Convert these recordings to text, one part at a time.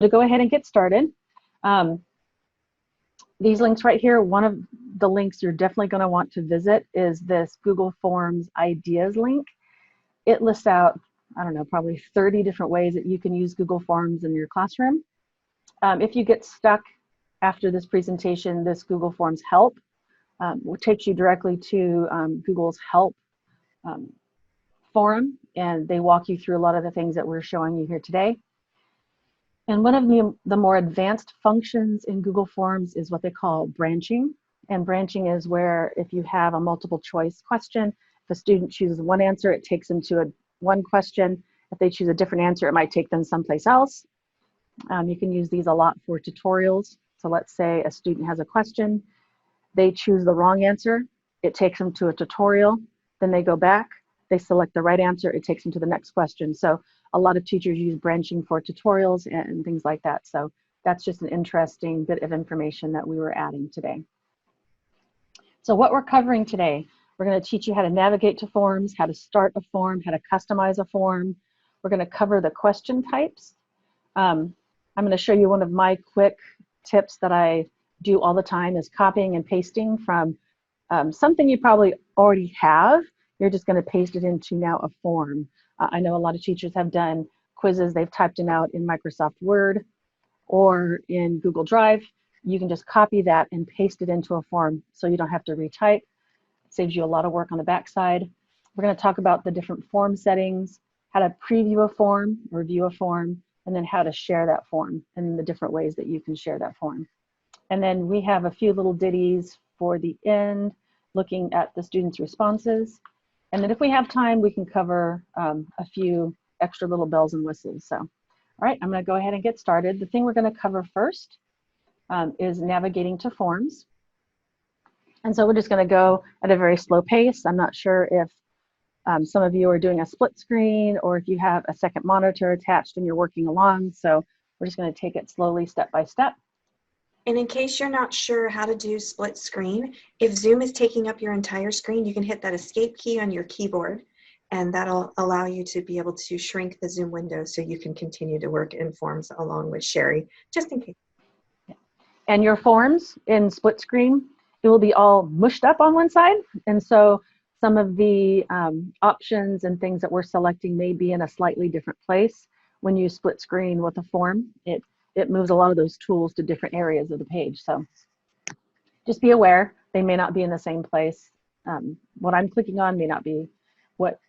To go ahead and get started, um, these links right here, one of the links you're definitely going to want to visit is this Google Forms Ideas link. It lists out, I don't know, probably 30 different ways that you can use Google Forms in your classroom. If you get stuck after this presentation, this Google Forms help will take you directly to Google's help forum, and they walk you through a lot of the things that we're showing you here today. And one of the more advanced functions in Google Forms is what they call branching. And branching is where if you have a multiple choice question, if a student chooses one answer, it takes them to one question. If they choose a different answer, it might take them someplace else. You can use these a lot for tutorials. So let's say a student has a question, they choose the wrong answer, it takes them to a tutorial, then they go back, they select the right answer, it takes them to the next question. So a lot of teachers use branching for tutorials and things like that. So that's just an interesting bit of information that we were adding today. So what we're covering today, we're going to teach you how to navigate to forms, how to start a form, how to customize a form. We're going to cover the question types. I'm going to show you one of my quick tips that I do all the time is copying and pasting from something you probably already have. You're just going to paste it into now a form. I know a lot of teachers have done quizzes. They've typed them out in Microsoft Word or in Google Drive. You can just copy that and paste it into a form so you don't have to retype. It saves you a lot of work on the backside. We're going to talk about the different form settings, how to preview a form or view a form, and then how to share that form and the different ways that you can share that form. And then we have a few little ditties for the end, looking at the students' responses. And then if we have time, we can cover a few extra little bells and whistles. So, all right, I'm going to go ahead and get started. The thing we're going to cover first is navigating to forms. And so we're just going to go at a very slow pace. I'm not sure if some of you are doing a split screen or if you have a second monitor attached and you're working along. So we're just going to take it slowly, step by step. And in case you're not sure how to do split screen, if Zoom is taking up your entire screen, you can hit that escape key on your keyboard, and that'll allow you to be able to shrink the Zoom window so you can continue to work in forms along with Sherry, just in case. And your forms in split screen, it will be all mushed up on one side. And so some of the options and things that we're selecting may be in a slightly different place. When you split screen with a form, it moves a lot of those tools to different areas of the page. So just be aware, they may not be in the same place. What I'm clicking on may not be what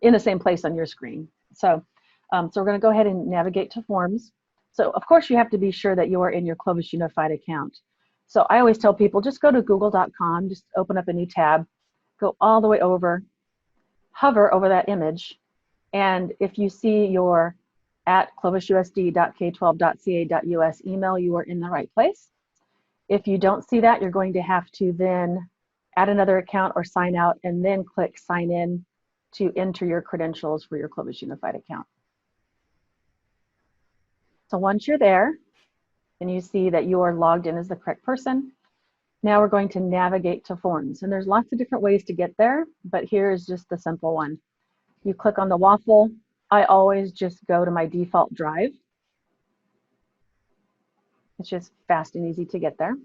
in the same place on your screen. So we're going to go ahead and navigate to forms. So of course you have to be sure that you are in your Clovis Unified account. So I always tell people just go to google.com, just open up a new tab, go all the way over, hover over that image, and if you see your at clovisusd.k12.ca.us email, you are in the right place. If you don't see that, you're going to have to then add another account or sign out and then click sign in to enter your credentials for your Clovis Unified account. So once you're there and you see that you are logged in as the correct person, now we're going to navigate to forms. And there's lots of different ways to get there, but here's just the simple one. You click on the waffle. I always just go to my default drive. It's just fast and easy to get there.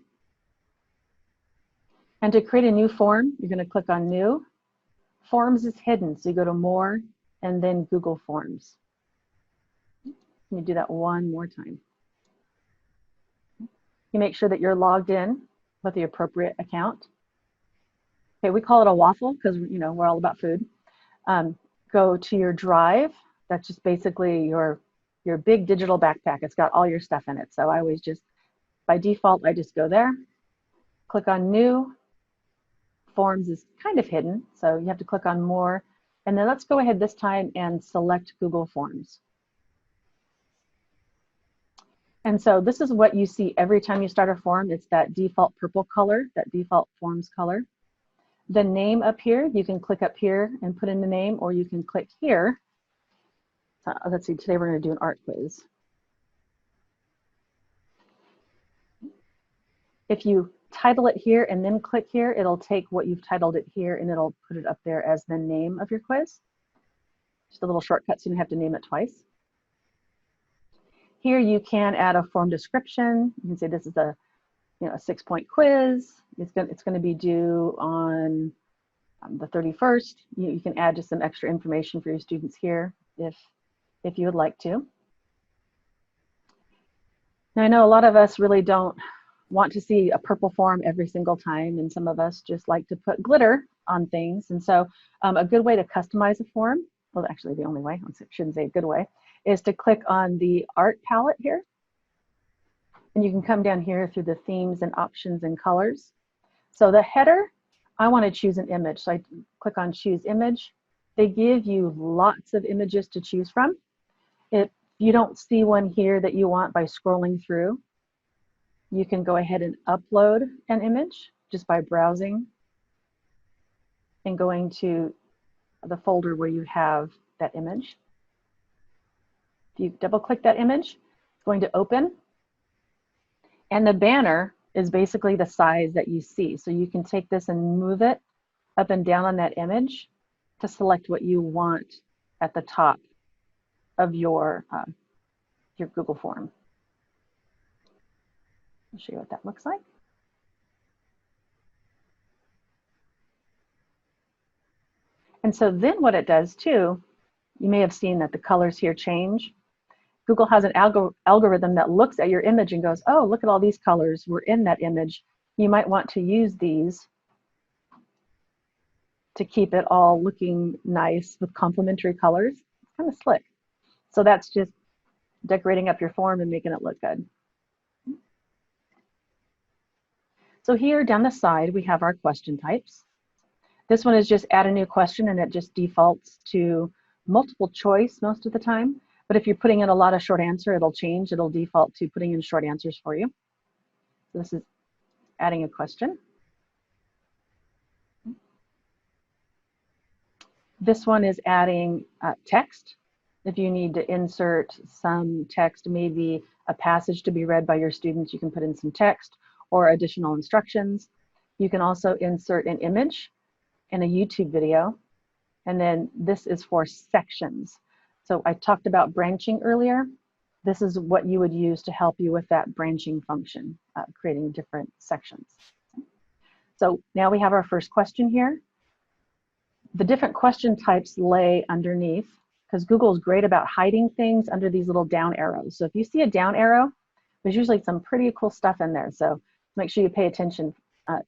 And to create a new form, you're going to click on New. Forms is hidden, so you go to More and then Google Forms. Let me do that one more time. You make sure that you're logged in with the appropriate account. Okay, we call it a waffle because we're all about food. Go to your drive. That's just basically your big digital backpack. It's got all your stuff in it. So I always just, by default, I just go there, click on New. Forms is kind of hidden, so you have to click on More. And then let's go ahead this time and select Google Forms. And so this is what you see every time you start a form. It's that default purple color, that default forms color. The name up here, you can click up here and put in the name, or you can click here. Let's see, today we're going to do an art quiz. If you title it here and then click here, it'll take what you've titled it here and it'll put it up there as the name of your quiz. Just a little shortcut so you don't have to name it twice. Here you can add a form description. You can say this is a, a 6-point quiz. It's going to be due on the 31st. You can add just some extra information for your students here if you would like to. Now, I know a lot of us really don't want to see a purple form every single time, and some of us just like to put glitter on things. And so a good way to customize a form, well, actually the only way, I shouldn't say a good way, is to click on the art palette here. And you can come down here through the themes and options and colors. So the header, I want to choose an image. So I click on choose image. They give you lots of images to choose from. If you don't see one here that you want by scrolling through, you can go ahead and upload an image just by browsing and going to the folder where you have that image. If you double click that image, it's going to open. And the banner is basically the size that you see. So you can take this and move it up and down on that image to select what you want at the top of your Google form. I'll show you what that looks like. And so then what it does too, you may have seen that the colors here change. Google has an algorithm that looks at your image and goes, oh, look at all these colors were in that image. You might want to use these to keep it all looking nice with complementary colors. It's kind of slick. So that's just decorating up your form and making it look good. So here down the side, we have our question types. This one is just add a new question, and it just defaults to multiple choice most of the time. But if you're putting in a lot of short answer, it'll change. It'll default to putting in short answers for you. So this is adding a question. This one is adding text. If you need to insert some text, maybe a passage to be read by your students, you can put in some text or additional instructions. You can also insert an image and a YouTube video. And then this is for sections. So I talked about branching earlier. This is what you would use to help you with that branching function, creating different sections. So now we have our first question here. The different question types lay underneath, because Google is great about hiding things under these little down arrows. So if you see a down arrow, there's usually some pretty cool stuff in there. So make sure you pay attention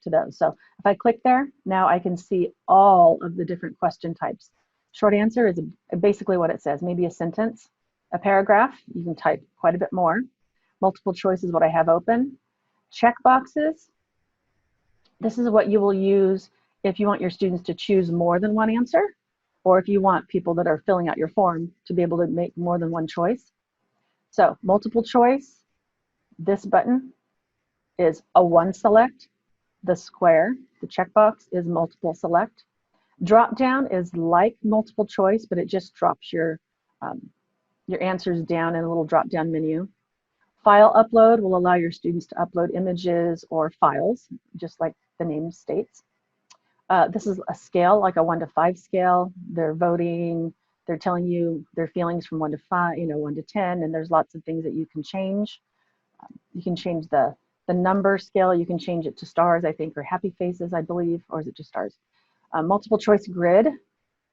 to those. So if I click there, now I can see all of the different question types. Short answer is basically what it says, maybe a sentence. A paragraph, you can type quite a bit more. Multiple choice is what I have open. Check boxes, this is what you will use if you want your students to choose more than one answer, or if you want people that are filling out your form to be able to make more than one choice. So multiple choice, this button is a one select. The square, the checkbox, is multiple select. Drop down is like multiple choice, but it just drops your answers down in a little drop down menu. File upload will allow your students to upload images or files, just like the name states. This is a scale, like a 1 to 5 scale. They're voting, they're telling you their feelings from 1 to 5, 1 to 10, and there's lots of things that you can change. You can change the number scale, you can change it to stars, I think, or happy faces, I believe, or is it just stars? Multiple choice grid,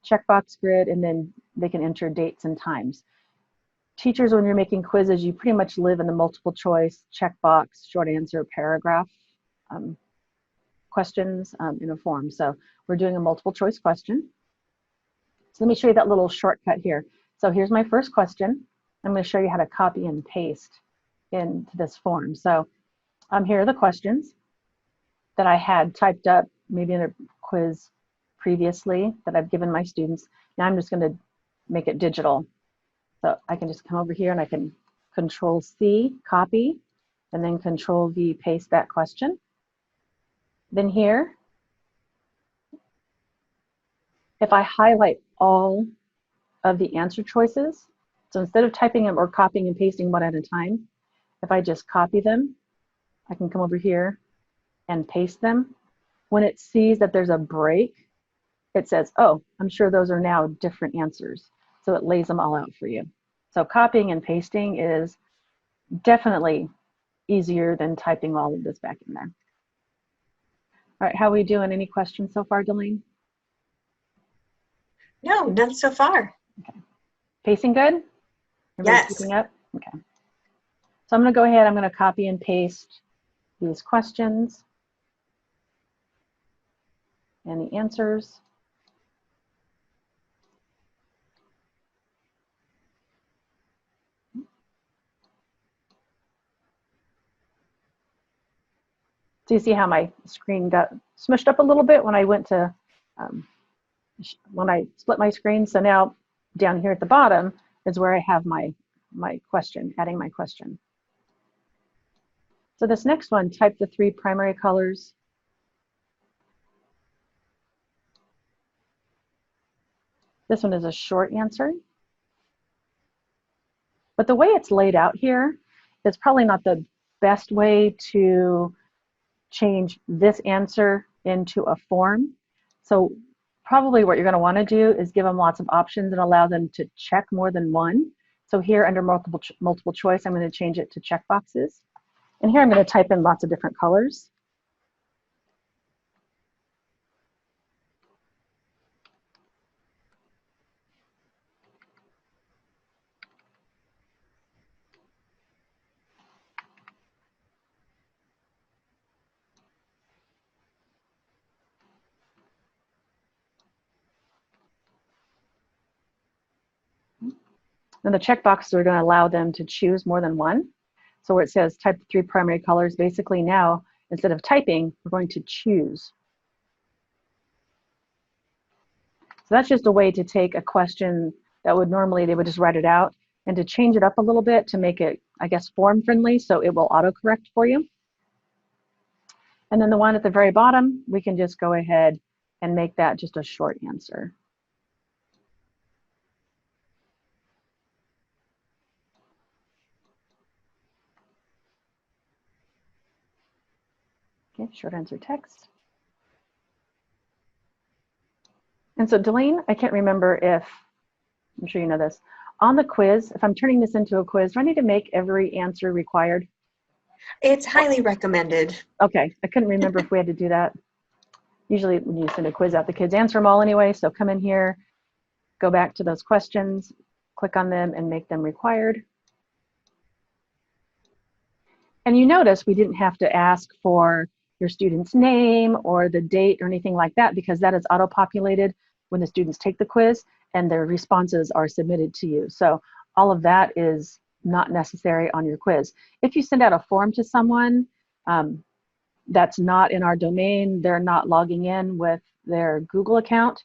checkbox grid, and then they can enter dates and times. Teachers, when you're making quizzes, you pretty much live in the multiple choice, checkbox, short answer, paragraph questions in a form. So we're doing a multiple choice question. So let me show you that little shortcut here. So here's my first question. I'm going to show you how to copy and paste into this form. So here are the questions that I had typed up maybe in a quiz previously that I've given my students. Now I'm just going to make it digital. So I can just come over here and I can Control C, copy, and then Control V, paste that question. Then here, if I highlight all of the answer choices, so instead of typing them or copying and pasting one at a time, if I just copy them, I can come over here and paste them. When it sees that there's a break, it says, oh, I'm sure those are now different answers. So it lays them all out for you. So copying and pasting is definitely easier than typing all of this back in there. All right, how are we doing? Any questions so far, Delene? No, none so far. Okay. Pacing good? Everybody Yes. keeping up? Okay. So I'm going to go ahead, I'm going to copy and paste these questions and the answers. So you see how my screen got smushed up a little bit when I went to, when I split my screen. So now down here at the bottom is where I have my question, adding my question. So this next one, type the 3 primary colors. This one is a short answer. But the way it's laid out here is probably not the best way to change this answer into a form. So probably what you're going to want to do is give them lots of options and allow them to check more than one. So here under multiple choice, I'm going to change it to check boxes. And here I'm going to type in lots of different colors. And the checkboxes are going to allow them to choose more than one. So where it says type the 3 primary colors, basically now, instead of typing, we're going to choose. So that's just a way to take a question that would normally, they would just write it out, and to change it up a little bit to make it, I guess, form friendly, so it will autocorrect for you. And then the one at the very bottom, we can just go ahead and make that just a short answer. Okay, short answer text. And so Delene, I can't remember if, I'm sure you know this, on the quiz, if I'm turning this into a quiz, do I need to make every answer required? It's highly recommended. Okay, I couldn't remember if we had to do that. Usually when you send a quiz out, the kids answer them all anyway, so come in here, go back to those questions, click on them and make them required. And you notice we didn't have to ask for your student's name or the date or anything like that, because that is auto-populated when the students take the quiz and their responses are submitted to you. So all of that is not necessary on your quiz. If you send out a form to someone that's not in our domain, they're not logging in with their Google account,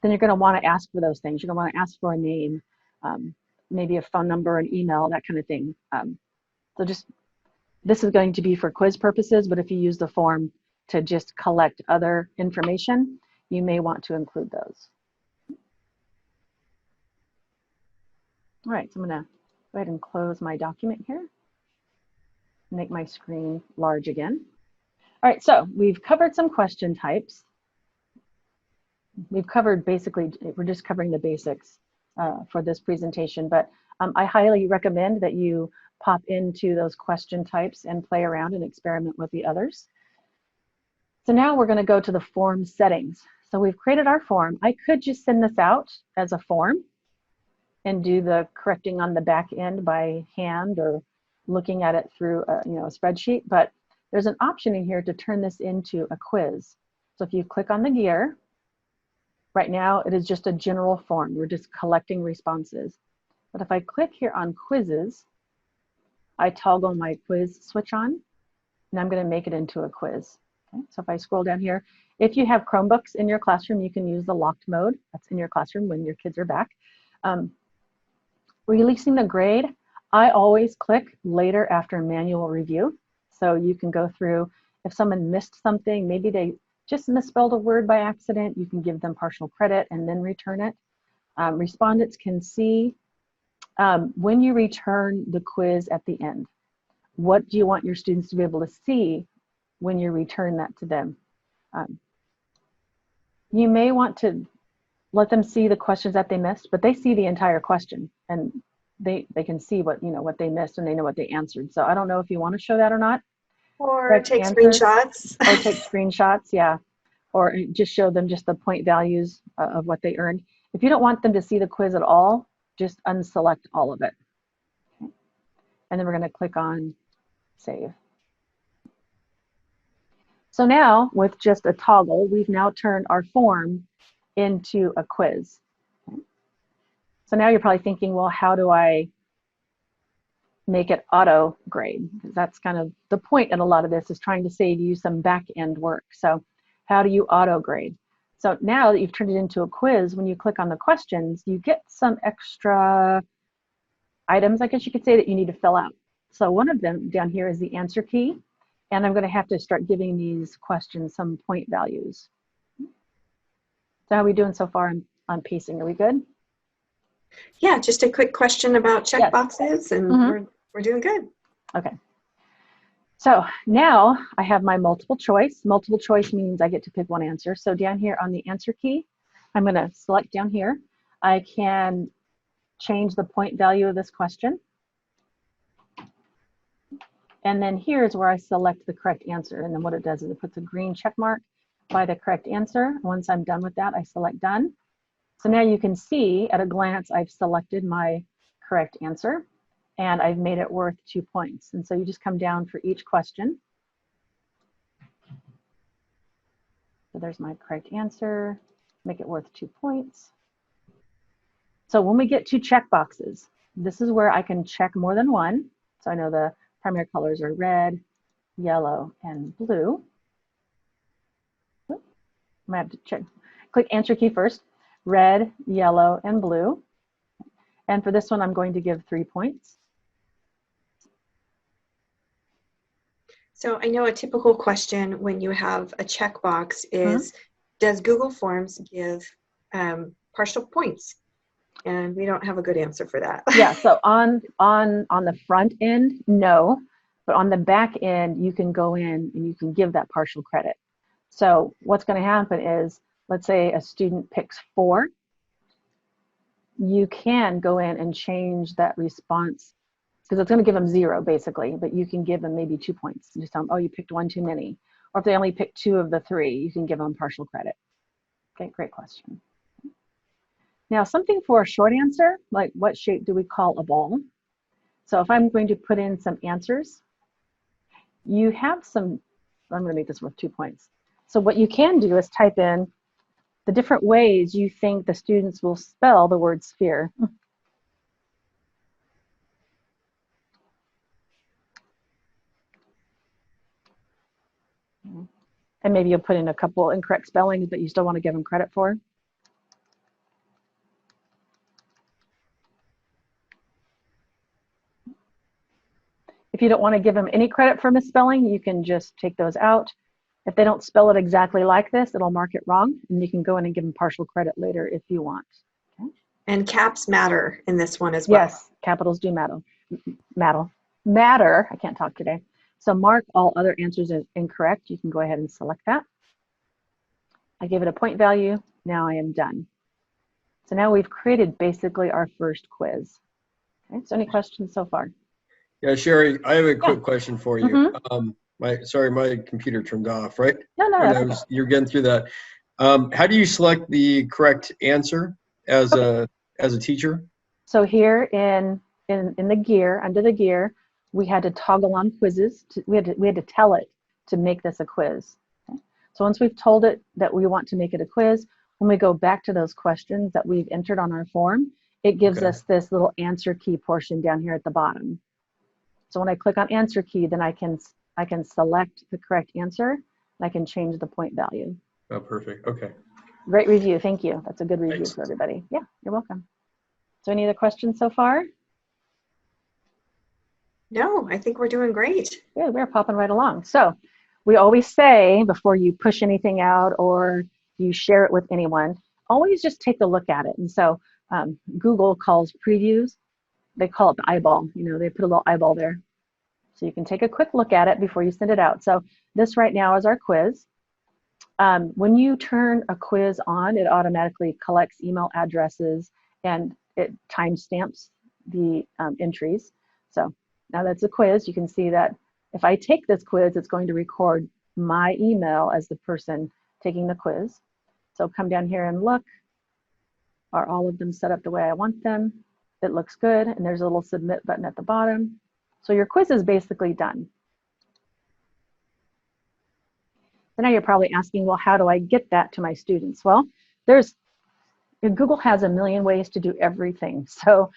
then you're going to want to ask for those things. You're going to want to ask for a name, maybe a phone number, an email, that kind of thing. So just, this is going to be for quiz purposes, but if you use the form to just collect other information, you may want to include those. All right, so I'm going to go ahead and close my document here. Make my screen large again. All right, so we've covered some question types. We've covered basically, we're just covering the basics for this presentation, but I highly recommend that you pop into those question types and play around and experiment with the others. So now we're going to go to the form settings. So we've created our form. I could just send this out as a form and do the correcting on the back end by hand or looking at it through a spreadsheet, but there's an option in here to turn this into a quiz. So if you click on the gear, right now it is just a general form. We're just collecting responses. But if I click here on quizzes, I toggle my quiz switch on, and I'm going to make it into a quiz. Okay, so if I scroll down here, if you have Chromebooks in your classroom, you can use the locked mode. That's in your classroom when your kids are back. Releasing the grade, I always click later after manual review. So you can go through, if someone missed something, maybe they just misspelled a word by accident, you can give them partial credit and then return it. Respondents can see when you return the quiz at the end. What do you want your students to be able to see when you return that to them? You may want to let them see the questions that they missed, but they see the entire question, and they can see what, what they missed, and they know what they answered. So I don't know if you want to show that or not. Or Correct take answer, screenshots. or take screenshots, yeah. Or just show them just the point values of what they earned. If you don't want them to see the quiz at all, just unselect all of it. Okay. And then we're going to click on Save. So now, with just a toggle, we've now turned our form into a quiz. Okay. So now you're probably thinking, well, how do I make it auto grade? Because that's kind of the point in a lot of this, is trying to save you some back end work. So how do you auto grade? So now that you've turned it into a quiz, when you click on the questions, you get some extra items, I guess you could say, that you need to fill out. So one of them down here is the answer key. And I'm going to have to start giving these questions some point values. So how are we doing so far on pacing? Are we good? Yeah, just a quick question about checkboxes, and we're doing good. Okay. So now I have my multiple choice. Multiple choice means I get to pick one answer. So down here on the answer key, I'm going to select down here. I can change the point value of this question. And then here's where I select the correct answer. And then what it does is it puts a green check mark by the correct answer. Once I'm done with that, I select done. So now you can see at a glance, I've selected my correct answer, and I've made it worth 2 points. And so you just come down for each question. So there's my correct answer, make it worth 2 points. So when we get to check boxes, this is where I can check more than one. So I know the primary colors are red, yellow, and blue. I'm gonna have to check. Click answer key first, red, yellow, and blue. And for this one, I'm going to give 3 points. So I know a typical question when you have a checkbox is, does Google Forms give partial points? And we don't have a good answer for that. Yeah, so on the front end, no. But on the back end, you can go in and you can give that partial credit. So what's going to happen is, let's say a student picks 4. You can go in and change that response, because it's going to give them 0 basically, but you can give them maybe 2 points. You just tell them, oh, you picked 1 too many. Or if they only picked 2 of the 3, you can give them partial credit. Okay, great question. Now, something for a short answer, like what shape do we call a ball? So if I'm going to put in some answers, you have some, I'm going to make this worth 2 points. So what you can do is type in the different ways you think the students will spell the word sphere. And maybe you'll put in a couple incorrect spellings that you still want to give them credit for. If you don't want to give them any credit for misspelling, you can just take those out. If they don't spell it exactly like this, it'll mark it wrong, and you can go in and give them partial credit later if you want. Okay. And caps matter in this one as well. Yes, capitals do matter. I can't talk today. So mark all other answers as incorrect. You can go ahead and select that. I give it a point value. Now I am done. So now we've created basically our first quiz. Okay, so any questions so far? Yeah, Sherry, I have a quick question for you. Mm-hmm. My computer turned off, right? No, You're getting through that. How do you select the correct answer as a teacher? So here in the gear, under the gear, we had to toggle on quizzes. We had to tell it to make this a quiz. Okay? So once we've told it that we want to make it a quiz, when we go back to those questions that we've entered on our form, it gives us this little answer key portion down here at the bottom. So when I click on answer key, then I can select the correct answer, and I can change the point value. Oh, perfect. Okay. Great review. Thank you. That's a good review Thanks. for everybody. Yeah, you're welcome. So any other questions so far? No, I think we're doing great. Yeah, we're popping right along. So we always say before you push anything out or you share it with anyone, always just take a look at it. And so Google calls previews, they call it the eyeball. They put a little eyeball there. So you can take a quick look at it before you send it out. So this right now is our quiz. When you turn a quiz on, it automatically collects email addresses and it timestamps the entries. So now that's a quiz. You can see that if I take this quiz, it's going to record my email as the person taking the quiz. So come down here and look. Are all of them set up the way I want them? It looks good, and there's a little submit button at the bottom. So your quiz is basically done. So now you're probably asking, well, how do I get that to my students? Well, Google has a million ways to do everything. So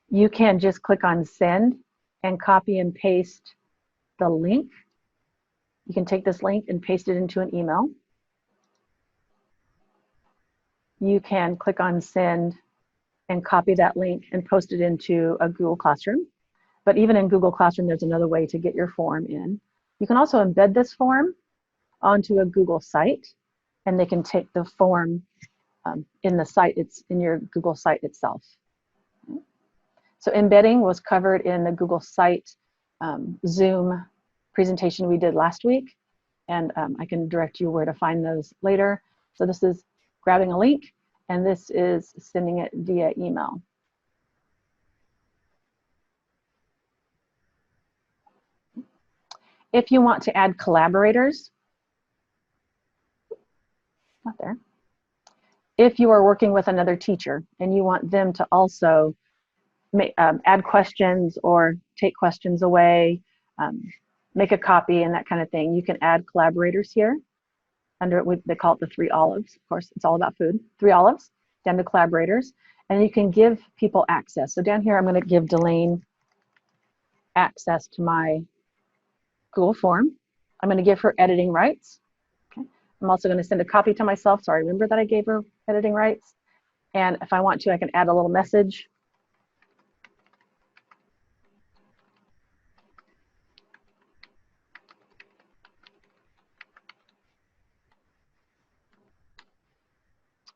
you can just click on send and copy and paste the link. You can take this link and paste it into an email. You can click on send and copy that link and post it into a Google Classroom. But even in Google Classroom, there's another way to get your form in. You can also embed this form onto a Google site, and they can take the form in the site, it's in your Google site itself. So embedding was covered in the Google site Zoom presentation we did last week, and I can direct you where to find those later. So this is grabbing a link, and this is sending it via email. If you want to add collaborators, not there. If you are working with another teacher and you want them to also add questions or take questions away, make a copy and that kind of thing, you can add collaborators here. Under it, they call it the 3 olives. Of course, it's all about food. 3 olives, down to collaborators. And you can give people access. So down here, I'm going to give Delane access to my Google form. I'm going to give her editing rights. Okay. I'm also going to send a copy to myself, so I remember that I gave her editing rights. And if I want to, I can add a little message.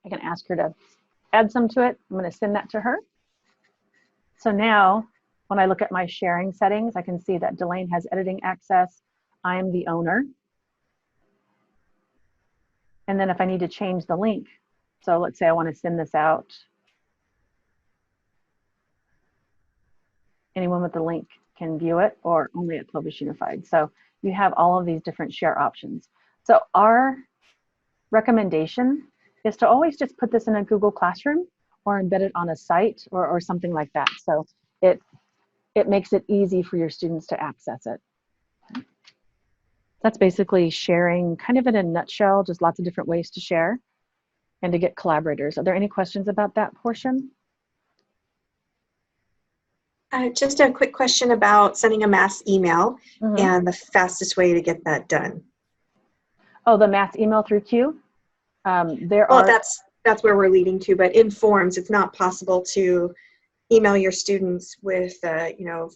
I can ask her to add some to it. I'm going to send that to her. So now, when I look at my sharing settings, I can see that Delane has editing access. I am the owner. And then if I need to change the link, so let's say I want to send this out, anyone with the link can view it, or only at Publish Unified. So you have all of these different share options. So our recommendation is to always just put this in a Google Classroom or embed it on a site or something like that. So it makes it easy for your students to access it. That's basically sharing kind of in a nutshell, just lots of different ways to share and to get collaborators. Are there any questions about that portion? Just a quick question about sending a mass email and the fastest way to get that done. Oh, the mass email through Q? That's where we're leading to, but in forms, it's not possible to email your students with,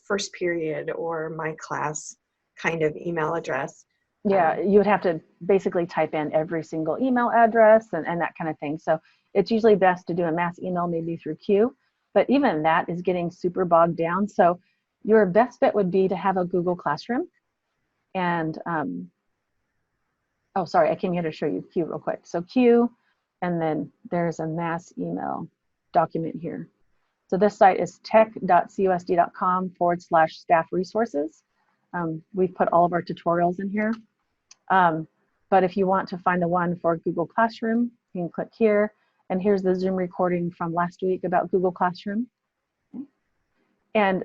first period or my class kind of email address. Yeah, you would have to basically type in every single email address and that kind of thing. So it's usually best to do a mass email maybe through Q, but even that is getting super bogged down. So your best bet would be to have a Google Classroom. And, oh, sorry, I came here to show you Q real quick. So Q, and then there's a mass email document here. So this site is tech.cusd.com/staff resources. We've put all of our tutorials in here. But if you want to find the one for Google Classroom, you can click here. And here's the Zoom recording from last week about Google Classroom. And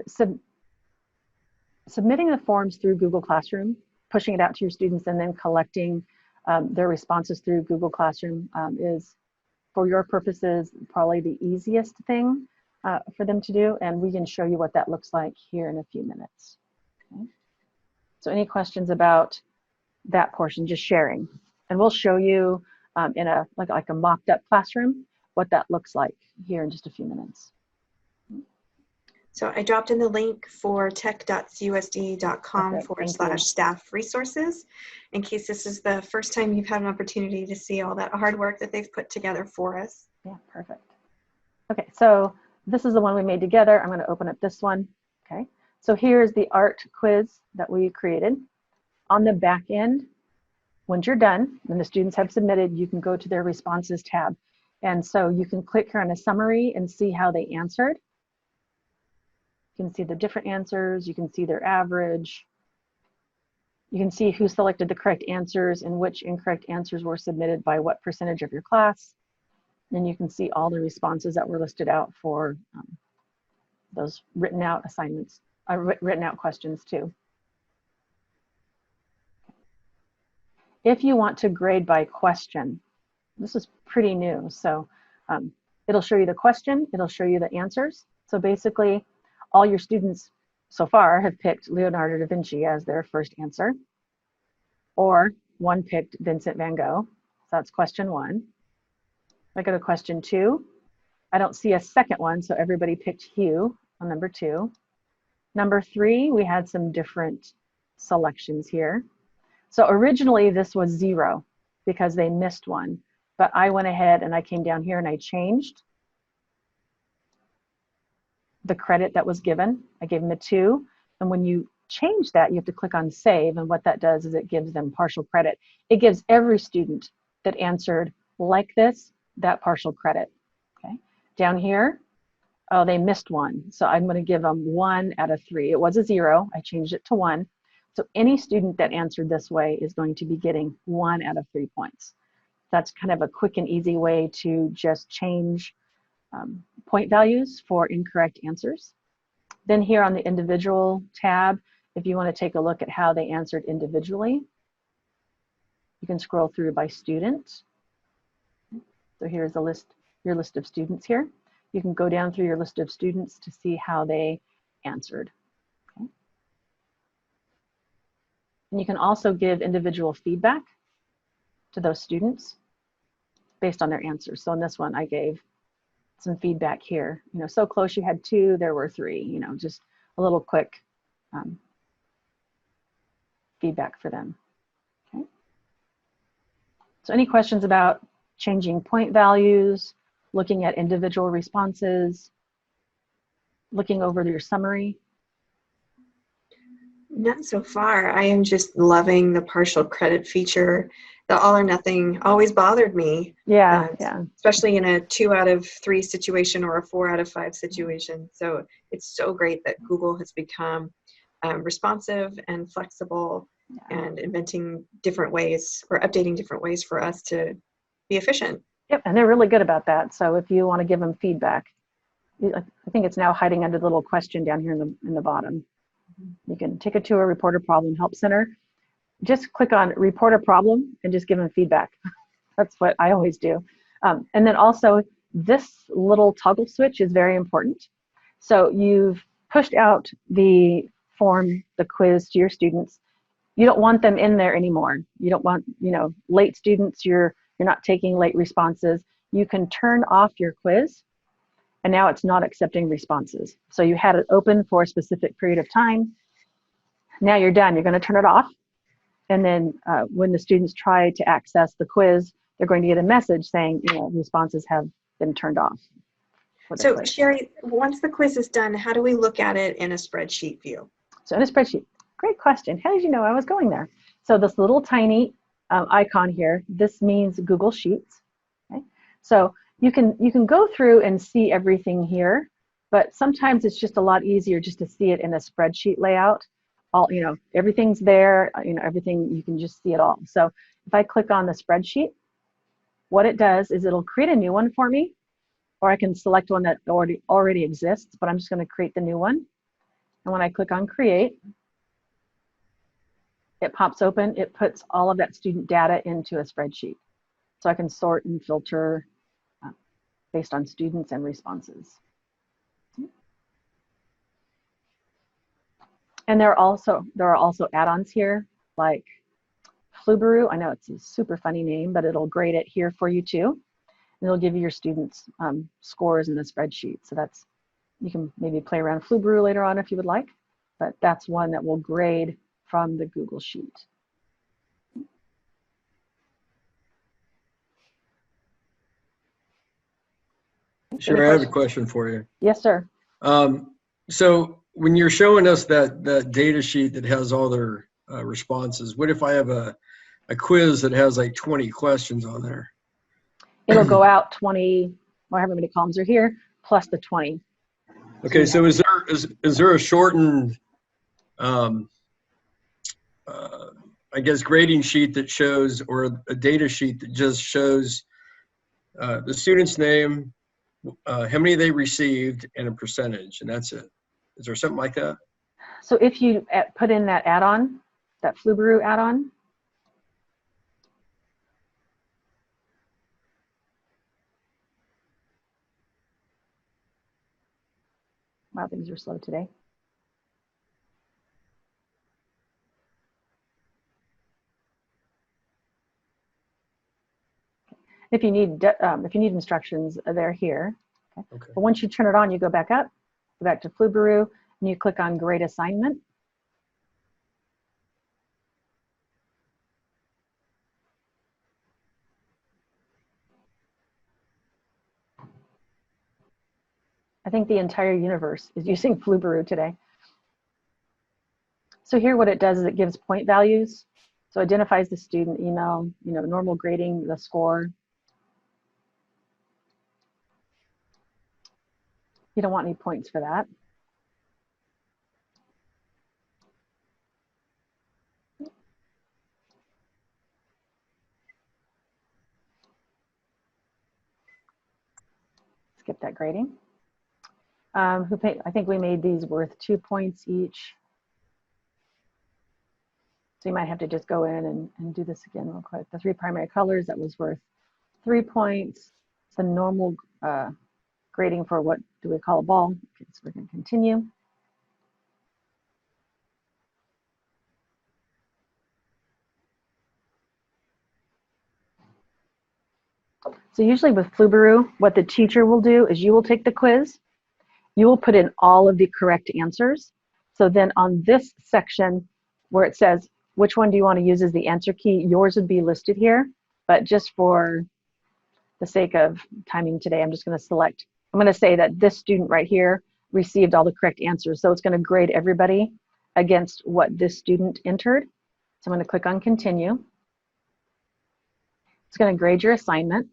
submitting the forms through Google Classroom, pushing it out to your students, and then collecting their responses through Google Classroom is, for your purposes, probably the easiest thing for them to do. And we can show you what that looks like here in a few minutes. Okay. So any questions about that portion, just sharing. And we'll show you in a like a mocked up classroom what that looks like here in just a few minutes. So I dropped in the link for tech.cusd.com/staff resources in case this is the first time you've had an opportunity to see all that hard work that they've put together for us. Yeah, perfect. Okay, so this is the one we made together. I'm going to open up this one. Okay, so here's the art quiz that we created. On the back end, once you're done, when the students have submitted, you can go to their responses tab. And so you can click here on a summary and see how they answered. You can see the different answers. You can see their average. You can see who selected the correct answers and which incorrect answers were submitted by what percentage of your class. And you can see all the responses that were listed out for those written out assignments, written out questions too. If you want to grade by question, this is pretty new. So it'll show you the question, it'll show you the answers. So basically, all your students so far have picked Leonardo da Vinci as their first answer, or one picked Vincent van Gogh. So that's question 1. I go to question 2. I don't see a second one, so everybody picked Hugh on number 2. Number 3, we had some different selections here. So originally this was 0 because they missed one, but I went ahead and I came down here and I changed the credit that was given. I gave them a 2, and when you change that, you have to click on save, and what that does is it gives them partial credit. It gives every student that answered like this that partial credit. Okay, down here, oh, they missed one, so I'm going to give them 1 out of 3. It was a 0, I changed it to 1. So any student that answered this way is going to be getting 1 out of 3 points. That's kind of a quick and easy way to just change point values for incorrect answers. Then here on the individual tab, if you want to take a look at how they answered individually, you can scroll through by student. So here's a list, your list of students here. You can go down through your list of students to see how they answered. Okay. And you can also give individual feedback to those students based on their answers. So in this one, I gave some feedback here. You know, so close you had 2, there were 3, you know, just a little quick feedback for them. Okay. So any questions about changing point values, looking at individual responses, looking over your summary? None so far. I am just loving the partial credit feature. The all or nothing always bothered me. Yeah, yeah. Especially in a 2 out of 3 situation or a 4 out of 5 situation. So it's so great that Google has become responsive and flexible, and inventing different ways or updating different ways for us to be efficient. Yep, and they're really good about that. So if you want to give them feedback, I think it's now hiding under the little question down here in the bottom. You can take it to a Reporter Problem Help Center. Just click on Report a Problem and just give them feedback. That's what I always do. And then also, this little toggle switch is very important. So you've pushed out the form, the quiz to your students. You don't want them in there anymore. You don't want, you know, late students, you're not taking late responses. You can turn off your quiz, and now it's not accepting responses. So you had it open for a specific period of time. Now you're done. You're going to turn it off. And then when the students try to access the quiz, they're going to get a message saying, you know, responses have been turned off. So Sherry, once the quiz is done, how do we look at it in a spreadsheet view? So in a spreadsheet, great question. How did you know I was going there? So this little tiny icon here, this means Google Sheets. Okay? So you can go through and see everything here, but sometimes it's just a lot easier just to see it in a spreadsheet layout. All, you know, everything's there, you know, everything, you can just see it all. So if I click on the spreadsheet, what it does is it'll create a new one for me, or I can select one that already exists, but I'm just going to create the new one. And when I click on create, it pops open, it puts all of that student data into a spreadsheet. So I can sort and filter based on students and responses. And there are also add-ons here, like Flubaroo. I know it's a super funny name, but it'll grade it here for you too. And it'll give you your students' scores in the spreadsheet. So that's, you can maybe play around Flubaroo later on if you would like, but that's one that will grade from the Google Sheet. Sure, I have a question for you. Yes, sir. So when you're showing us that data sheet that has all their responses, what if I have a quiz that has like 20 questions on there? It'll go out 20, or however many columns are here, plus the 20. Okay, so is is there a shortened, I guess, grading sheet that shows, or a data sheet that just shows the student's name, how many they received, and a percentage, and that's it? Is there something like that? So if you put in that add-on, that Flubaroo add-on, wow, things are slow today. If you need instructions, they're here. Okay. But once you turn it on, you go back up, go back to Flubaroo, and you click on Grade Assignment. I think the entire universe is using Flubaroo today. So here what it does is it gives point values. So identifies the student, email, normal grading, the score. You don't want any points for that. Skip that grading. I think we made these worth 2 points each. So you might have to just go in and do this again real quick. The 3 primary colors, that was worth 3 points. It's the normal grading for what do we call a ball. Okay, so we're going to continue. So usually with Flubaroo, what the teacher will do is you will take the quiz, you will put in all of the correct answers. So then on this section where it says, which one do you want to use as the answer key, yours would be listed here. But just for the sake of timing today, I'm just going to select, I'm going to say that this student right here received all the correct answers. So it's going to grade everybody against what this student entered. So I'm going to click on continue. It's going to grade your assignment.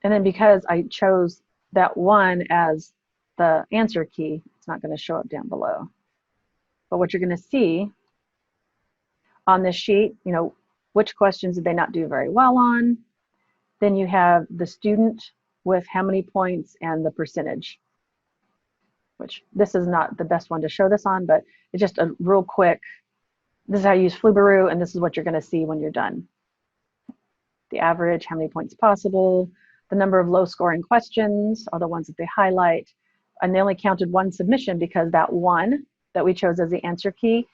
And then because I chose that one as the answer key, it's not going to show up down below. But what you're going to see on this sheet, which questions did they not do very well on? Then you have the student with how many points and the percentage, which this is not the best one to show this on, but it's just a real quick, this is how you use Flubaroo, and this is what you're going to see when you're done. The average, how many points possible, the number of low scoring questions are the ones that they highlight. And they only counted one submission because that one that we chose as the answer key,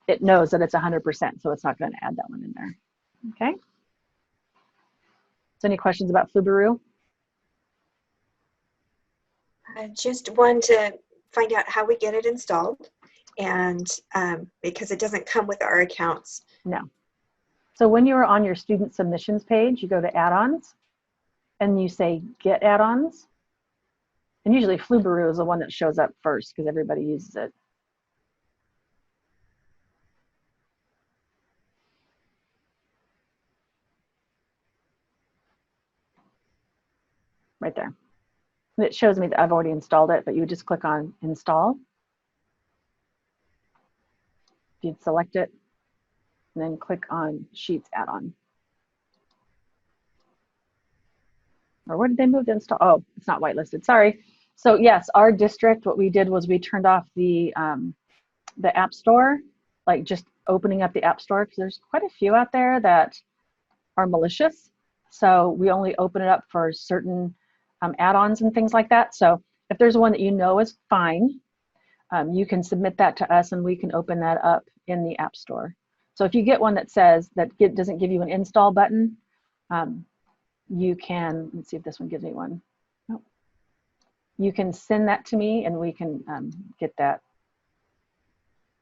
it knows that it's 100%, so it's not going to add that one in there. Okay. So any questions about Flubaroo? Just one to find out how we get it installed, and because it doesn't come with our accounts. No. So when you're on your student submissions page, you go to add-ons and you say get add-ons. And usually Flubaroo is the one that shows up first because everybody uses it. Right there. And it shows me that I've already installed it, but you would just click on install. You'd select it and then click on Sheets add-on. Or where did they move to install? Oh, it's not whitelisted, sorry. So yes, our district, what we did was we turned off the App Store, like just opening up the App Store, because there's quite a few out there that are malicious. So we only open it up for certain add-ons and things like that. So if there's one that you know is fine, you can submit that to us and we can open that up in the App Store. So if you get one that says that doesn't give you an install button, you can, let's see if this one gives me one. Nope. You can send that to me and we can get that.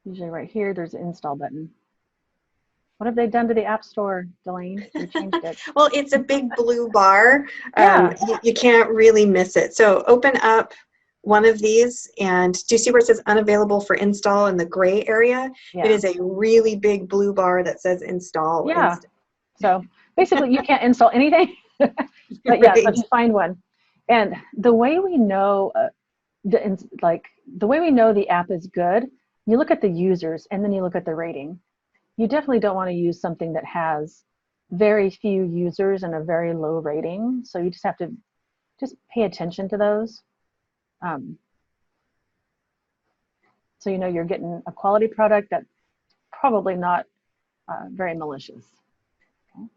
Usually right here, there's an install button. What have they done to the App Store, Delane? They changed it. Well, it's a big blue bar. Yeah. You can't really miss it. So open up one of these, and do you see where it says unavailable for install in the gray area? Yeah. It is a really big blue bar that says install. Yeah. So basically you can't install anything. But yeah, so if Right. you find one, and the way we know, the way we know the app is good, you look at the users and then you look at the rating. You definitely don't want to use something that has very few users and a very low rating. So you just have to just pay attention to those. Um, so you know you're getting a quality product that's probably not very malicious. Okay.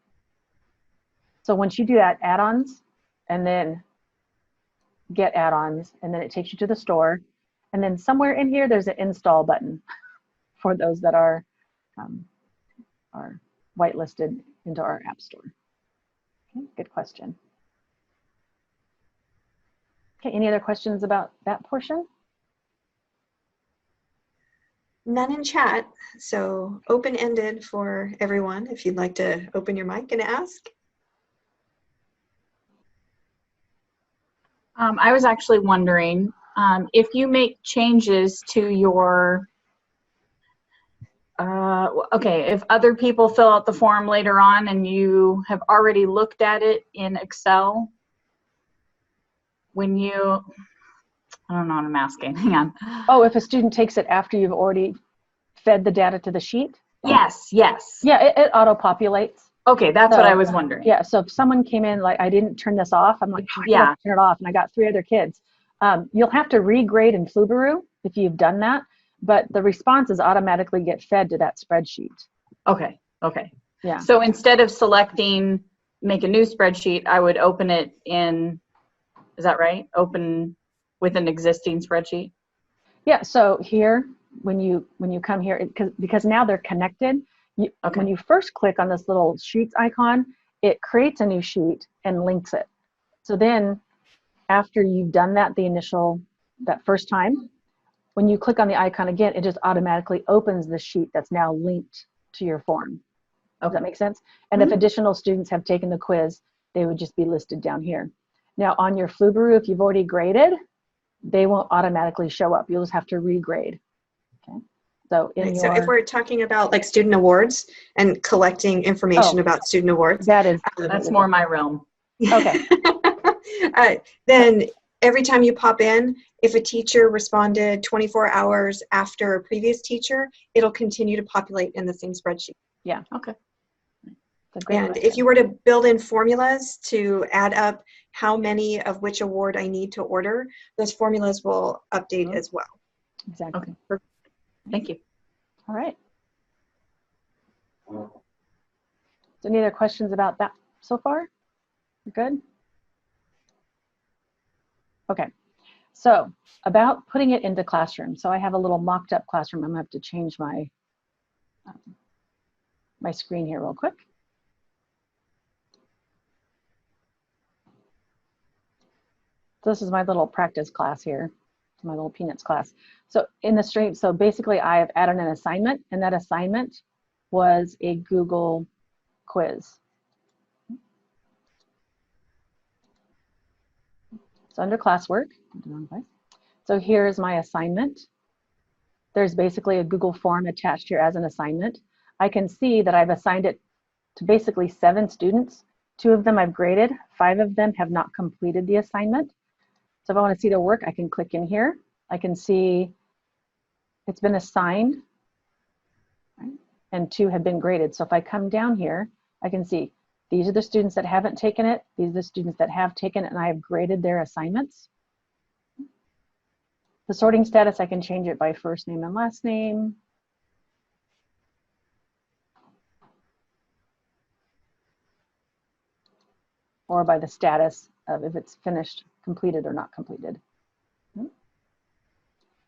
So once you do that, add-ons, and then get add-ons, and then it takes you to the store. And then somewhere in here, there's an install button for those that are whitelisted into our app store. Okay, good question. Okay, any other questions about that portion? None in chat, so open-ended for everyone if you'd like to open your mic and ask. I was actually wondering if you make changes to your, okay, if other people fill out the form later on and you have already looked at it in Excel, when you, I don't know what I'm asking, hang on. Oh, if a student takes it after you've already fed the data to the sheet? Yes, yes. Yeah, it auto-populates. Okay, that's So, what I was wondering. Yeah, so if someone came in, like I didn't turn this off, I'm like, oh, I Yeah. forgot to turn it off, and I got 3 other kids. You'll have to regrade in Flubaroo if you've done that, but the responses automatically get fed to that spreadsheet. Okay, okay. Yeah. So instead of selecting make a new spreadsheet, I would open it in, is that right? Open with an existing spreadsheet? Yeah, so here, when you come here, because now they're connected, Okay. when you first click on this little sheets icon, it creates a new sheet and links it. So then after you've done that that first time, when you click on the icon again, it just automatically opens the sheet that's now linked to your form. Does that make sense? And if additional students have taken the quiz, they would just be listed down here. Now on your Flubaroo, if you've already graded, they won't automatically show up. You'll just have to regrade. Okay. So So if we're talking about like student awards and collecting information about student awards, that's more my realm. Okay. Then every time you pop in, if a teacher responded 24 hours after a previous teacher, it'll continue to populate in the same spreadsheet. Yeah. Okay. And if you were to build in formulas to add up how many of which award I need to order, those formulas will update as well. Exactly. Okay. Perfect. Thank you. All right. So any other questions about that so far? You're good? Okay. So about putting it into Classroom. So I have a little mocked up classroom. I'm gonna have to change my my screen here real quick. So this is my little practice class here, my little peanuts class. So in the stream, so basically I have added an assignment, and that assignment was a Google quiz. So under classwork, so here's my assignment. There's basically a Google form attached here as an assignment. I can see that I've assigned it to basically 7 students. 2 of them I've graded, 5 of them have not completed the assignment. So if I want to see their work, I can click in here. I can see it's been assigned, right? And 2 have been graded. So if I come down here, I can see these are the students that haven't taken it. These are the students that have taken it, and I have graded their assignments. The sorting status, I can change it by first name and last name. Or by the status of if it's finished, completed, or not completed.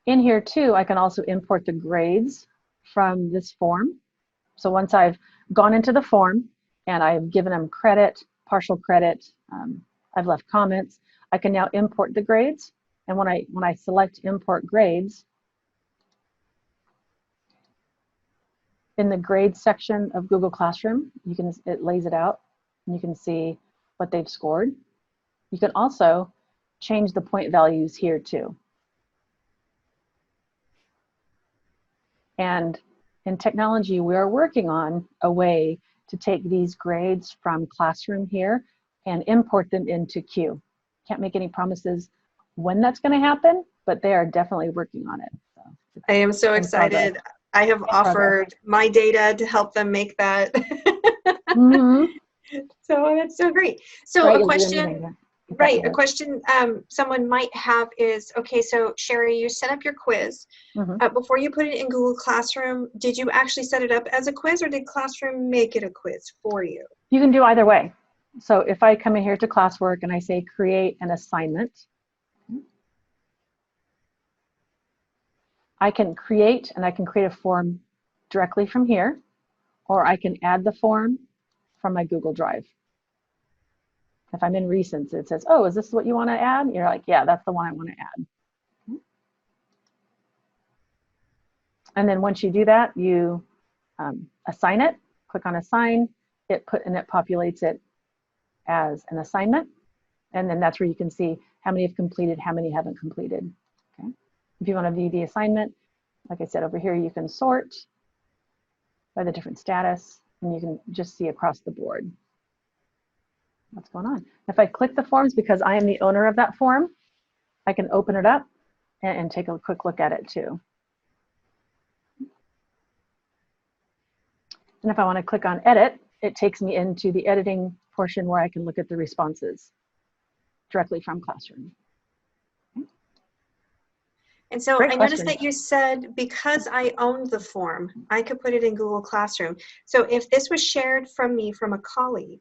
In here too, I can also import the grades from this form. So once I've gone into the form and I've given them credit, partial credit, I've left comments, I can now import the grades. And when I select import grades, in the grades section of Google Classroom, it lays it out, and you can see what they've scored. You can also change the point values here too. And in technology, we are working on a way to take these grades from Classroom here and import them into Q. Can't make any promises when that's going to happen, but they are definitely working on it. So I am so in progress. excited. I have offered my data to help them make that. Mm-hmm. So that's so great. So Right, a you'll do question, anything to- right, a question someone might have is, okay, so Sherry, you set up your quiz. Mhm. Before you put it in Google Classroom, did you actually set it up as a quiz, or did Classroom make it a quiz for you? You can do either way. So if I come in here to classwork and I say create an assignment, I can create a form directly from here, or I can add the form from my Google Drive. If I'm in recents, it says, oh, is this what you want to add? You're like, yeah, that's the one I want to add. And then once you do that, you assign it, click on assign, it populates it as an assignment. And then that's where you can see how many have completed, how many haven't completed. Okay. If you want to view the assignment, like I said, over here, you can sort by the different status, and you can just see across the board what's going on. If I click the forms, because I am the owner of that form, I can open it up and take a quick look at it too. And if I want to click on edit, it takes me into the editing portion where I can look at the responses directly from Classroom. And so Great I noticed question. that you said, because I owned the form, I could put it in Google Classroom. So if this was shared from me from a colleague,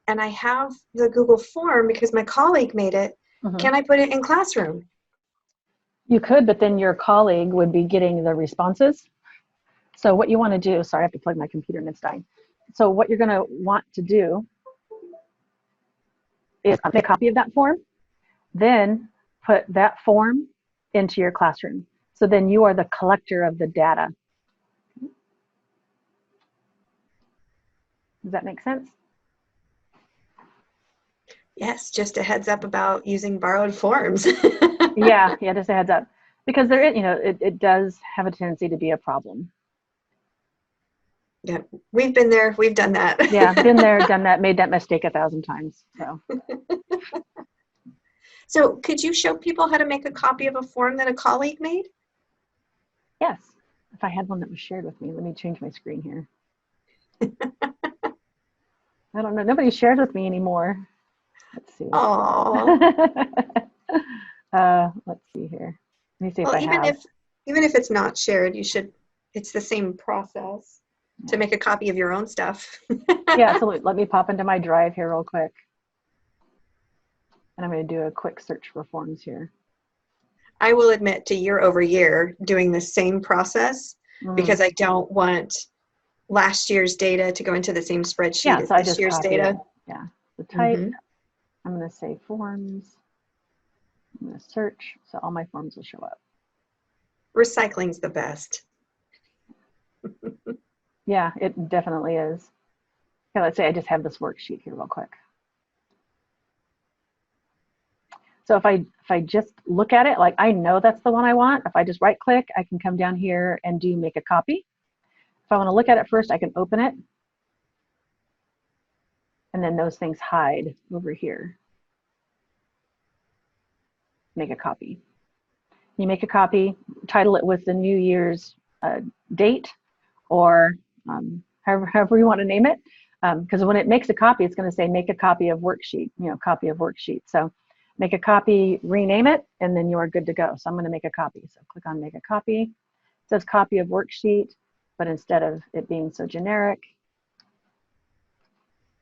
and I have the Google form because my colleague made it, can I put it in Classroom? You could, but then your colleague would be getting the responses. So what you want to do, sorry, I have to plug my computer and it's dying. So what you're going to want to do is make a copy of that form, then put that form into your classroom. So then you are the collector of the data. Does that make sense? Yes, just a heads up about using borrowed forms. Yeah, just a heads up. Because there is, it does have a tendency to be a problem. Yeah, we've been there, we've done that. Yeah, been there, done that, made that mistake 1,000 times. So. So could you show people how to make a copy of a form that a colleague made? Yes, if I had one that was shared with me. Let me change my screen here. I don't know, nobody shares with me anymore. Let's see. Oh. Let's see here. Let me see if I have. Even if it's not shared, it's the same process to make a copy of your own stuff. Yeah, absolutely. Let me pop into my drive here real quick. And I'm going to do a quick search for forms here. I will admit to year over year doing the same process because I don't want last year's data to go into the same spreadsheet as this year's data. It. Yeah, the type, I'm going to say forms. I'm going to search, so all my forms will show up. Recycling's the best. Yeah, it definitely is. Okay, let's say I just have this worksheet here real quick. So if I just look at it, like I know that's the one I want. If I just right click, I can come down here and do make a copy. If I want to look at it first, I can open it. And then those things hide over here. Make a copy. You make a copy, title it with the New Year's date, or however you want to name it. Because when it makes a copy, it's going to say make a copy of worksheet, copy of worksheet. So make a copy, rename it, and then you are good to go. So I'm going to make a copy. So click on make a copy. It says copy of worksheet, but instead of it being so generic,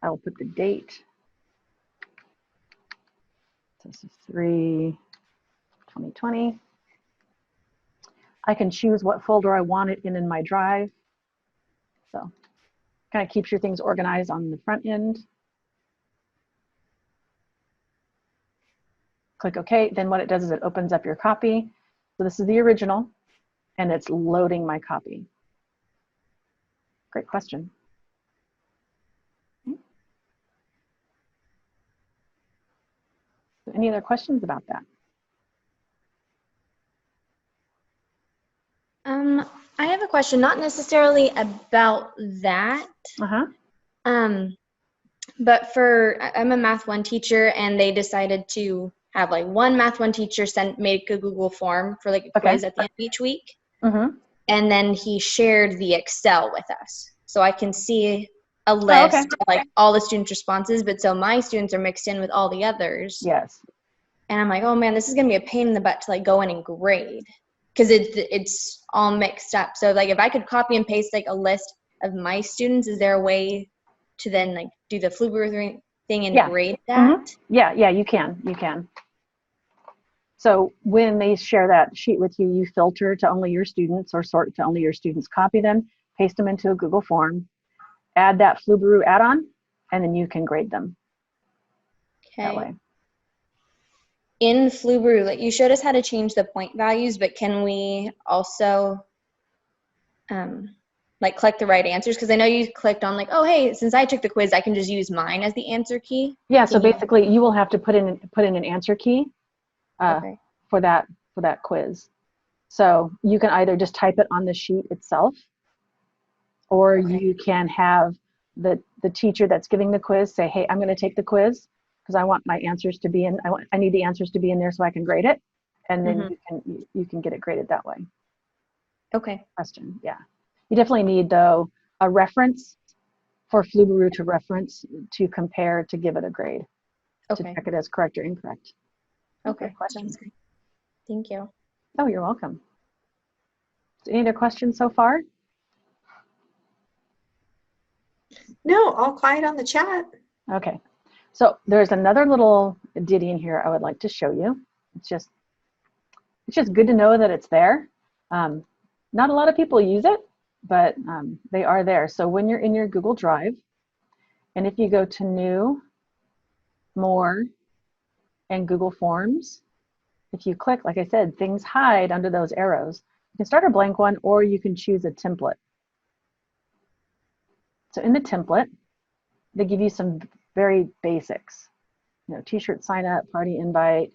I will put the date. So this is 3/2020. I can choose what folder I want it in my drive. So kind of keeps your things organized on the front end. Click OK. Then what it does is it opens up your copy. So this is the original, and it's loading my copy. Great question. Okay. Any other questions about that? I have a question, not necessarily about that. But I'm a Math 1 teacher, and they decided to have like one Math 1 teacher make a Google form for like a Okay. quiz at the end of each week. Mm-hmm. And then he shared the Excel with us. So I can see a list Oh, okay. of like all the students' responses, but so my students are mixed in with all the others. Yes. And I'm like, oh man, this is gonna be a pain in the butt to like go in and grade, because it's all mixed up. So like if I could copy and paste like a list of my students, is there a way to then like do the Fluber thing and Yeah. grade that? Mm-hmm. Yeah, you can. So when they share that sheet with you, you filter to only your students or sort to only your students, copy them, paste them into a Google form, add that Flubaroo add-on, and then you can grade them that way. In Flubaroo, like you showed us how to change the point values, but can we also like collect the right answers? Because I know you clicked on like, oh hey, since I took the quiz, I can just use mine as the answer key. Yeah, so basically you will have to put in an answer key for that quiz. So you can either just type it on the sheet itself, or you can have the teacher that's giving the quiz say, hey, I'm going to take the quiz because I want my answers to be in, I need the answers to be in there so I can grade it. And then you can get it graded that way. Okay. Question, yeah. You definitely need, though, a reference for Flubaroo to reference to compare to give it a grade, to check it as correct or incorrect. Okay. Good question. Sounds great. Thank you. Oh, you're welcome. So any other questions so far? No, all quiet on the chat. Okay. So there's another little ditty in here I would like to show you. It's just good to know that it's there. Not a lot of people use it, but they are there. So when you're in your Google Drive, and if you go to New, More, and Google Forms, if you click, like I said, things hide under those arrows. You can start a blank one, or you can choose a template. So in the template, they give you some very basics, t-shirt sign up, party invite.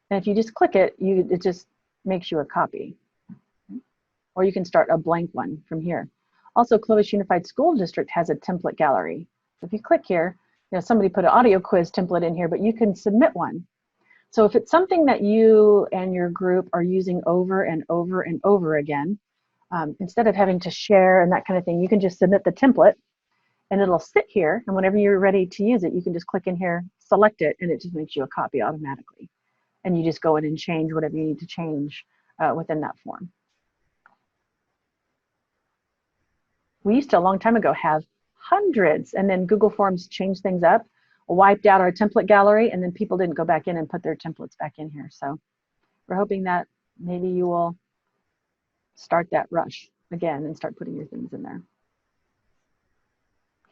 And if you just click it, it just makes you a copy. Or you can start a blank one from here. Also, Clovis Unified School District has a template gallery. So if you click here, somebody put an audio quiz template in here, but you can submit one. So if it's something that you and your group are using over and over and over again, instead of having to share and that kind of thing, you can just submit the template and it'll sit here. And whenever you're ready to use it, you can just click in here, select it, and it just makes you a copy automatically. And you just go in and change whatever you need to change within that form. We used to, a long time ago, have hundreds, and then Google Forms changed things up, wiped out our template gallery, and then people didn't go back in and put their templates back in here. So we're hoping that maybe you will start that rush again and start putting your things in there.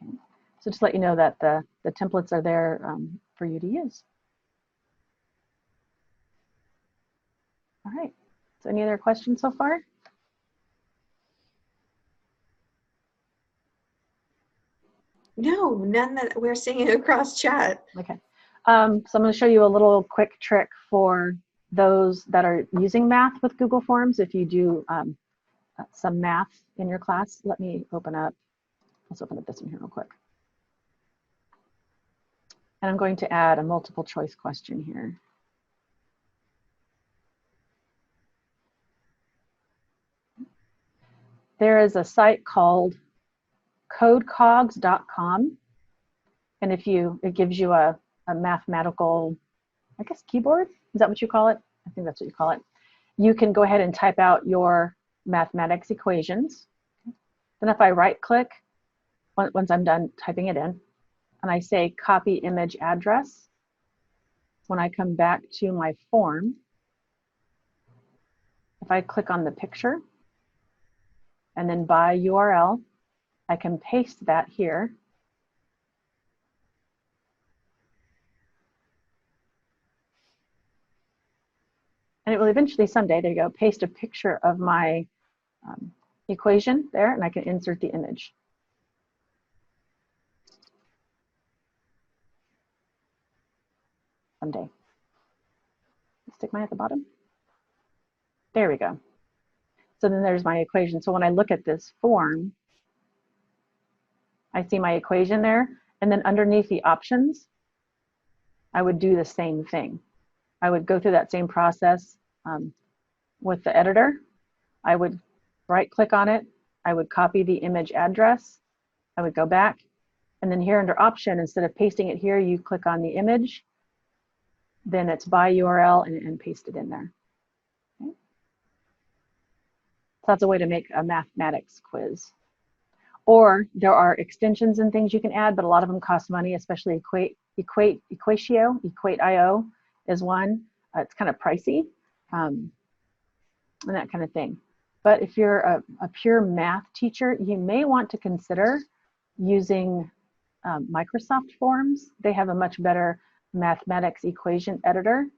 Okay. So just let you know that the templates are there for you to use. All right. So any other questions so far? No, none that we're seeing across chat. Okay. So I'm going to show you a little quick trick for those that are using math with Google Forms. If you do some math in your class, let's open up this one here real quick. And I'm going to add a multiple choice question here. There is a site called codecogs.com. And it gives you a mathematical, I guess, keyboard. Is that what you call it? I think that's what you call it. You can go ahead and type out your mathematics equations. Then if I right click, once I'm done typing it in, and I say copy image address, when I come back to my form, if I click on the picture and then by URL, I can paste that here. And it will eventually someday, there you go, paste a picture of my equation there, and I can insert the image. Someday. Stick mine at the bottom. There we go. So then there's my equation. So when I look at this form, I see my equation there, And then underneath the options, I would do the same thing. I would go through that same process with the editor. I would right click on it. I would copy the image address. I would go back. And then here under option, instead of pasting it here, you click on the image. Then it's by URL and paste it in there. Okay. So that's a way to make a mathematics quiz. Or there are extensions and things you can add, but a lot of them cost money, especially Equate.io is one. It's kind of pricey and that kind of thing. But if you're a pure math teacher, you may want to consider using Microsoft Forms. They have a much better mathematics equation editor.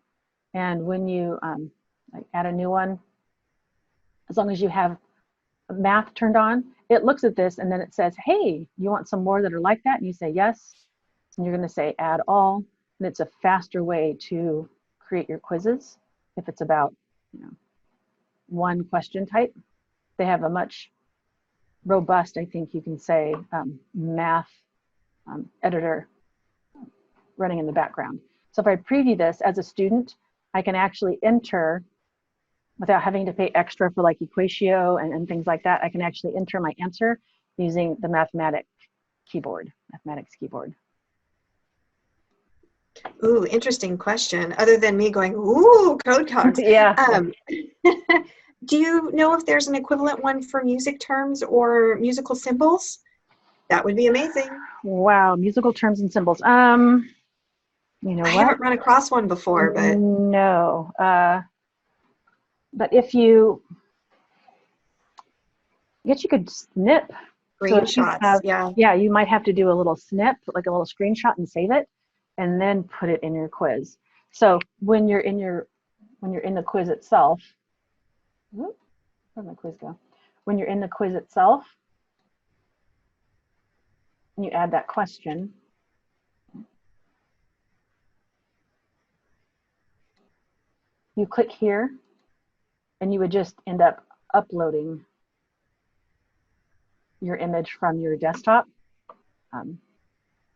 And when you like add a new one, as long as you have math turned on, it looks at this and then it says, hey, you want some more that are like that? And you say yes. And you're going to say add all. And it's a faster way to create your quizzes. If it's about, one question type, they have a much robust, I think you can say, math editor running in the background. So if I preview this as a student, I can actually enter without having to pay extra for like Equatio and things like that. I can actually enter my answer using the mathematics keyboard. Ooh, interesting question. Other than me going, ooh, code cards. Yeah. Do you know if there's an equivalent one for music terms or musical symbols? That would be amazing. Wow, musical terms and symbols. You know I what? haven't run across one before, but No. But if you, I guess you could snip. So if you screenshots, have, yeah. yeah, you might have to do a little snip, like a little screenshot and save it, and then put it in your quiz. So when you're in the quiz itself, where'd my quiz go? When you're in the quiz itself, and you add that question, you click here, and you would just end up uploading your image from your desktop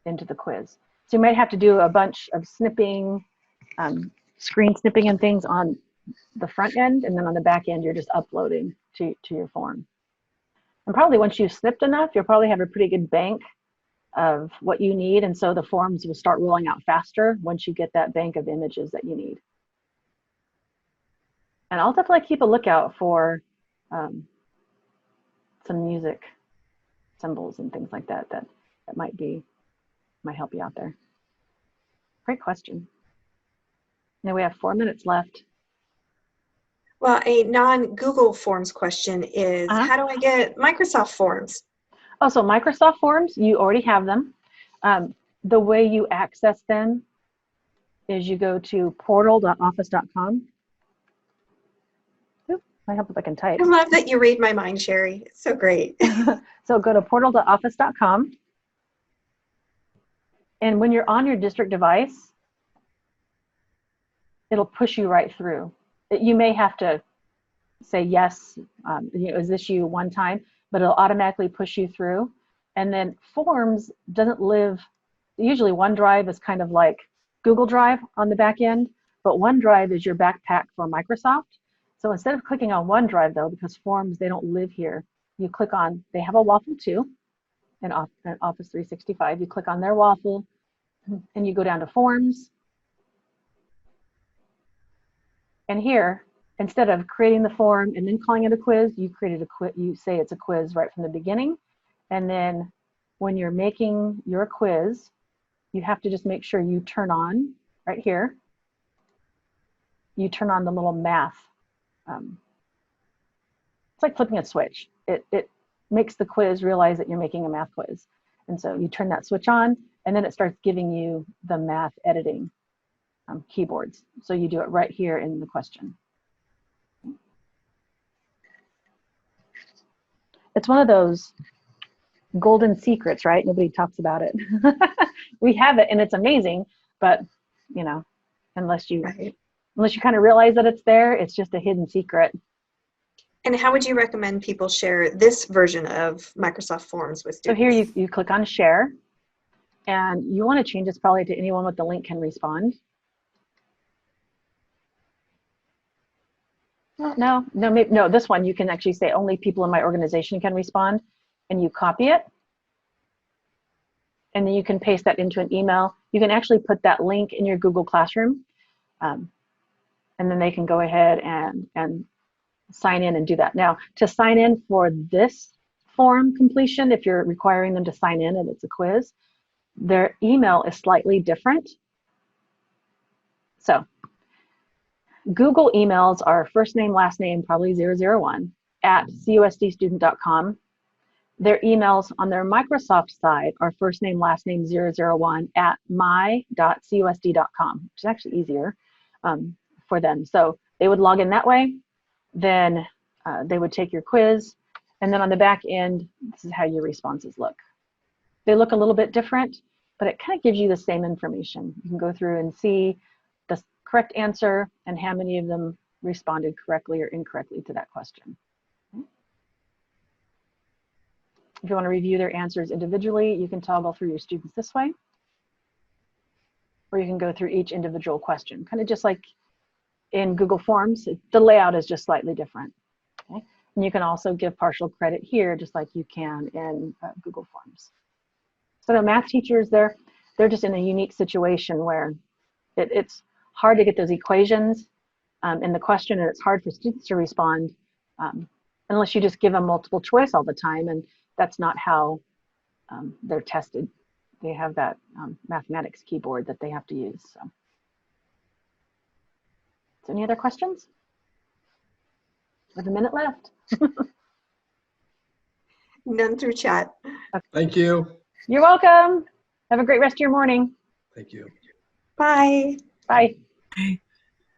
into the quiz. So you might have to do a bunch of snipping, screen snipping and things on the front end, and then on the back end, you're just uploading to your form. And probably once you've snipped enough, you'll probably have a pretty good bank of what you need, and so the forms will start rolling out faster once you get that bank of images that you need. And I'll definitely keep a lookout for some music symbols and things like that that might help you out there. Great question. Now we have 4 minutes left. Well, a non-Google Forms question is, how do I get Microsoft Forms? Oh, so Microsoft Forms, you already have them. The way you access them is you go to portal.office.com. I hope if I can type. I love that you read my mind, Sherry. It's so great. So go to portal.office.com. And when you're on your district device, it'll push you right through. You may have to say yes, is this you one time, but it'll automatically push you through. And then Forms doesn't live, usually OneDrive is kind of like Google Drive on the back end, but OneDrive is your backpack for Microsoft. So instead of clicking on OneDrive though, because Forms, they don't live here, you click on, they have a waffle too, in Office 365. You click on their waffle and you go down to Forms. And here, instead of creating the form and then calling it a quiz, you created a quiz, you say it's a quiz right from the beginning. And then when you're making your quiz, you have to just make sure you turn on, right here, you turn on the little math. It's like flipping a switch. It makes the quiz realize that you're making a math quiz. And so you turn that switch on, and then it starts giving you the math editing keyboards. So you do it right here in the question. It's one of those golden secrets, right? Nobody talks about it. We have it and it's amazing, but unless you kind of realize that it's there, it's just a hidden secret. And how would you recommend people share this version of Microsoft Forms with students? So here you click on share, And you want to change this probably to anyone with the link can respond. No, this one you can actually say only people in my organization can respond, and you copy it. And then you can paste that into an email. You can actually put that link in your Google Classroom, and then they can go ahead and sign in and do that. Now, to sign in for this form completion, if you're requiring them to sign in and it's a quiz, their email is slightly different. So Google emails are first name, last name, probably 001 at cusdstudent.com. Their emails on their Microsoft side are first name, last name 001 at my.cusd.com, which is actually easier for them. So they would log in that way, then they would take your quiz, and then on the back end, this is how your responses look. They look a little bit different, but it kind of gives you the same information. You can go through and see the correct answer and how many of them responded correctly or incorrectly to that question. If you want to review their answers individually, you can toggle through your students this way, or you can go through each individual question, kind of just like in Google Forms. The layout is just slightly different. Okay? And you can also give partial credit here, just like you can in Google Forms. So the math teachers, they're just in a unique situation where it's hard to get those equations in the question, and it's hard for students to respond unless you just give them multiple choice all the time, and that's not how they're tested. They have that mathematics keyboard that they have to use. So any other questions? We have a minute left. None through chat. Okay. Thank you. You're welcome. Have a great rest of your morning. Thank you. Bye. Bye. Okay.